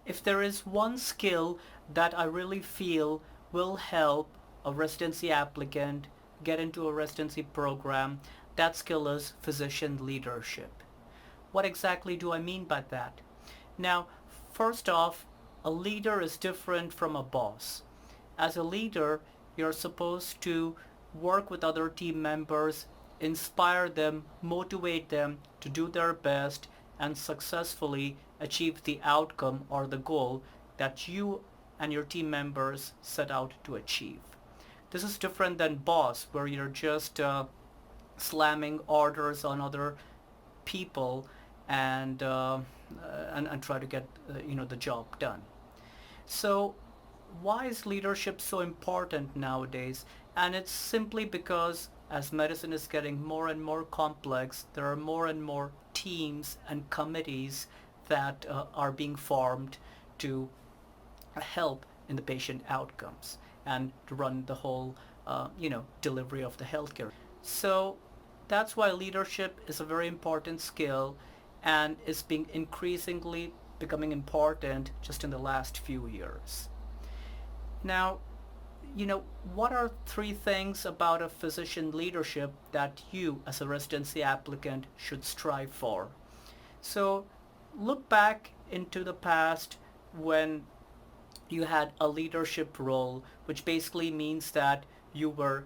If there is one skill that I really feel will help a residency applicant get into a residency program, that skill is physician leadership. What exactly do I mean by that? Now, first off, a leader is different from a boss. As a leader, you're supposed to work with other team members, inspire them, motivate them to do their best, and successfully achieve the outcome or the goal that you and your team members set out to achieve. This is different than boss, where you're just slamming orders on other people and try to get the job done. So why is leadership so important nowadays? And it's simply because as medicine is getting more and more complex, there are more and more teams and committees that are being formed to help in the patient outcomes and to run the whole delivery of the healthcare. So that's why leadership is a very important skill and is being increasingly becoming important just in the last few years. Now, what are three things about a physician leadership that you as a residency applicant should strive for? So look back into the past when you had a leadership role, which basically means that you were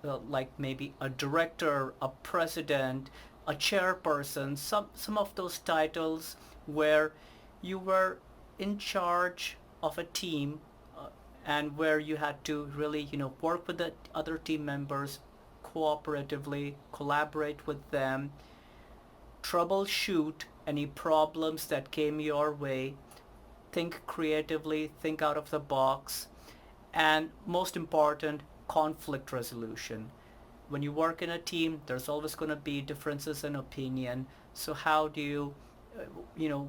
like maybe a director, a president, a chairperson, some of those titles where you were in charge of a team and where you had to really work with the other team members cooperatively, collaborate with them, troubleshoot any problems that came your way, think creatively, think out of the box, and most important, conflict resolution. When you work in a team, there's always going to be differences in opinion. So how do you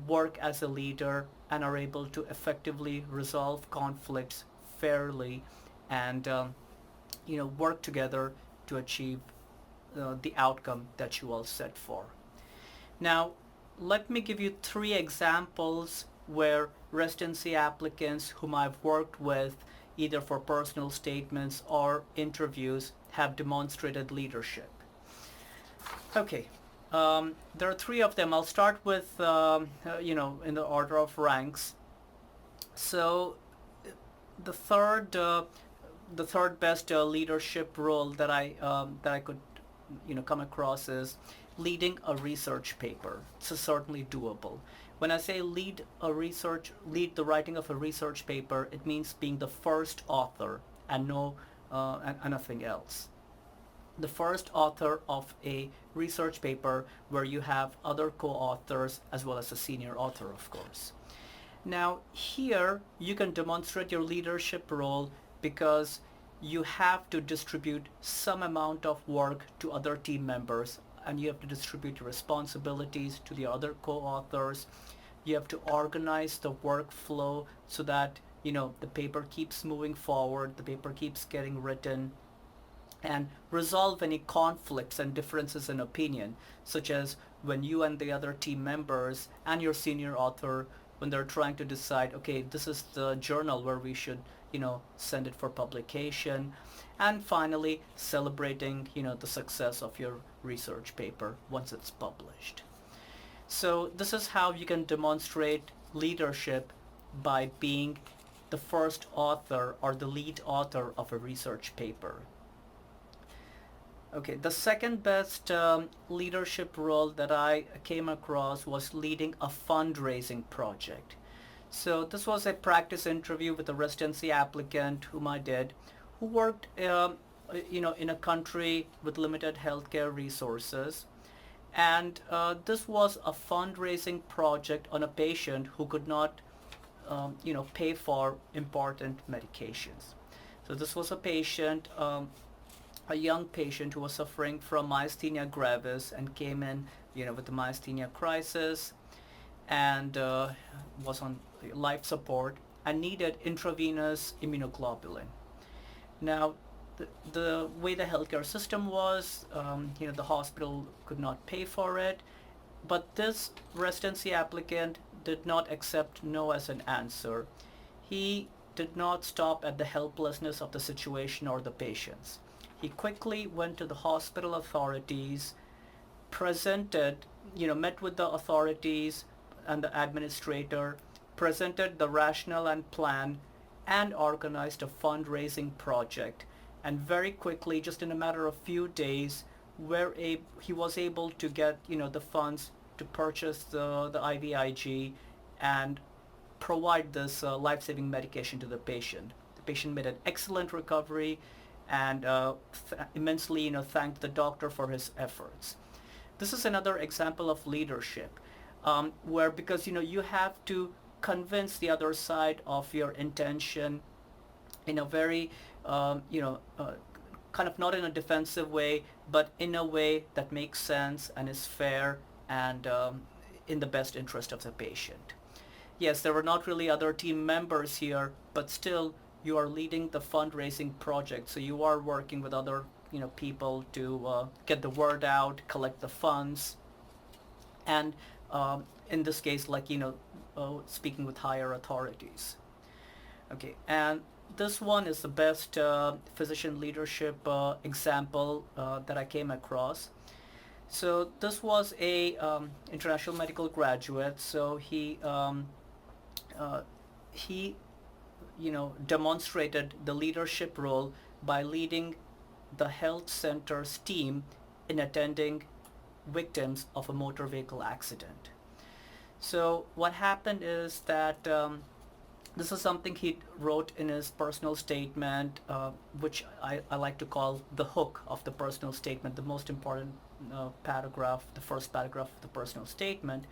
work as a leader and are able to effectively resolve conflicts fairly and work together to achieve the outcome that you all set for? Now, let me give you three examples where residency applicants whom I've worked with, either for personal statements or interviews, have demonstrated leadership. Okay, there are three of them. I'll start with, in the order of ranks. So the third best leadership role that I could come across is leading a research paper. It's certainly doable. When I say lead the writing of a research paper, it means being the first author and nothing else. The first author of a research paper where you have other co-authors as well as a senior author, of course. Now here you can demonstrate your leadership role because you have to distribute some amount of work to other team members, and you have to distribute your responsibilities to the other co-authors. You have to organize the workflow so that the paper keeps moving forward, the paper keeps getting written, and resolve any conflicts and differences in opinion, such as when you and the other team members and your senior author, when they're trying to decide, okay, this is the journal where we should send it for publication, and finally celebrating the success of your research paper once it's published. So this is how you can demonstrate leadership, by being the first author or the lead author of a research paper. Okay, the second best leadership role that I came across was leading a fundraising project. So this was a practice interview with a residency applicant whom I did, who worked in a country with limited healthcare resources. And this was a fundraising project on a patient who could not pay for important medications. So this was a patient, a young patient who was suffering from myasthenia gravis and came in with the myasthenia crisis and was on life support and needed intravenous immunoglobulin. Now, the way the healthcare system was, the hospital could not pay for it, but this residency applicant did not accept no as an answer. He did not stop at the helplessness of the situation or the patients. He quickly went to the hospital authorities, presented, met with the authorities and the administrator, presented the rationale and plan, and organized a fundraising project. And very quickly, just in a matter of few days, he was able to get the funds to purchase the IVIG and provide this life-saving medication to the patient. The patient made an excellent recovery and immensely thanked the doctor for his efforts. This is another example of leadership, where because you have to convince the other side of your intention in a very kind of not in a defensive way, but in a way that makes sense and is fair and in the best interest of the patient. Yes, there were not really other team members here, but still you are leading the fundraising project, so you are working with other people to get the word out, collect the funds, and in this case, like speaking with higher authorities. Okay, and this one is the best physician leadership example that I came across. So this was a international medical graduate. So he demonstrated the leadership role by leading the health center's team in attending victims of a motor vehicle accident. So what happened is that this is something he wrote in his personal statement, which I like to call the hook of the personal statement, the most important paragraph, the first paragraph of the personal statement.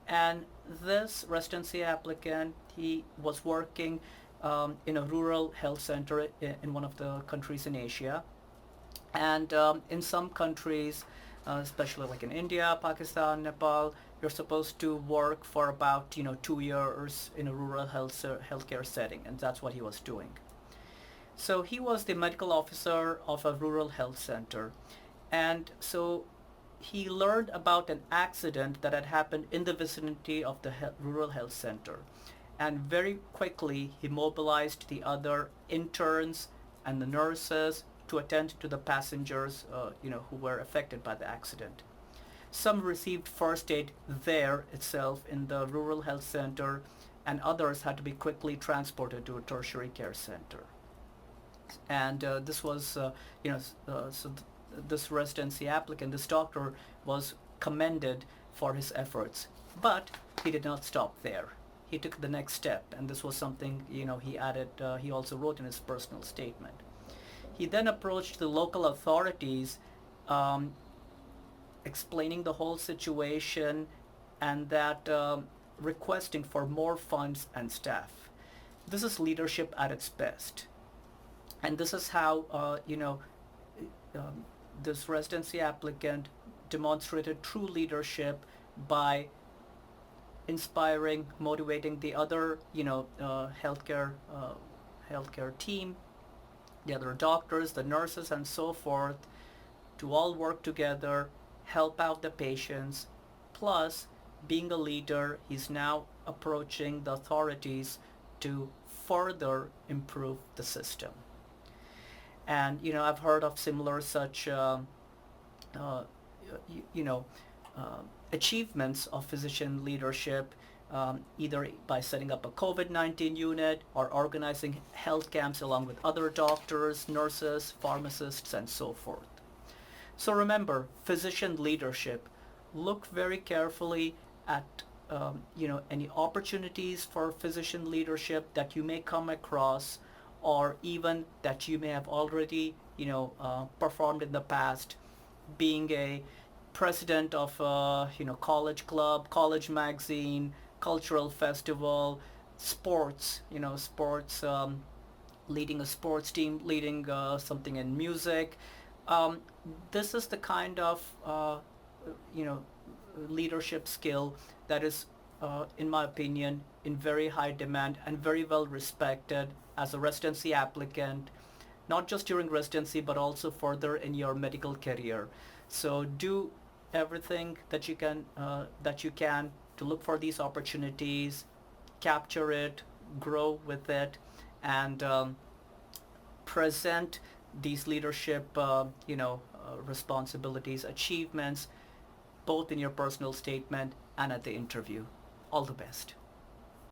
And this residency applicant, he was working in a rural health center in one of the countries in Asia. And in some countries, especially like in India, Pakistan, Nepal, you're supposed to work for about 2 years in a rural healthcare setting, and that's what he was doing. So he was the medical officer of a rural health center, and so he learned about an accident that had happened in the vicinity of the rural health center, and very quickly he mobilized the other interns and the nurses to attend to the passengers who were affected by the accident. Some received first aid there itself in the rural health center, and others had to be quickly transported to a tertiary care center. And this was, this residency applicant, this doctor, was commended for his efforts. But he did not stop there. He took the next step, and this was something he added. He also wrote in his personal statement. He then approached the local authorities, explaining the whole situation and that requesting for more funds and staff. This is leadership at its best. And this is how, this residency applicant demonstrated true leadership by inspiring, motivating the other, healthcare team, the other doctors, the nurses, and so forth, to all work together, help out the patients. Plus, being a leader, he's now approaching the authorities to further improve the system. And I've heard of similar such achievements of physician leadership, either by setting up a COVID-19 unit or organizing health camps along with other doctors, nurses, pharmacists, and so forth. So remember, physician leadership. Look very carefully at any opportunities for physician leadership that you may come across, or even that you may have already performed in the past, being a president of a college club, college magazine, cultural festival, sports, leading a sports team, leading something in music. This is the kind of leadership skill that is, in my opinion, in very high demand and very well respected as a residency applicant, not just during residency but also further in your medical career. So do everything that you can to look for these opportunities, capture it, grow with it, and present these leadership, responsibilities, achievements, both in your personal statement and at the interview. All the best.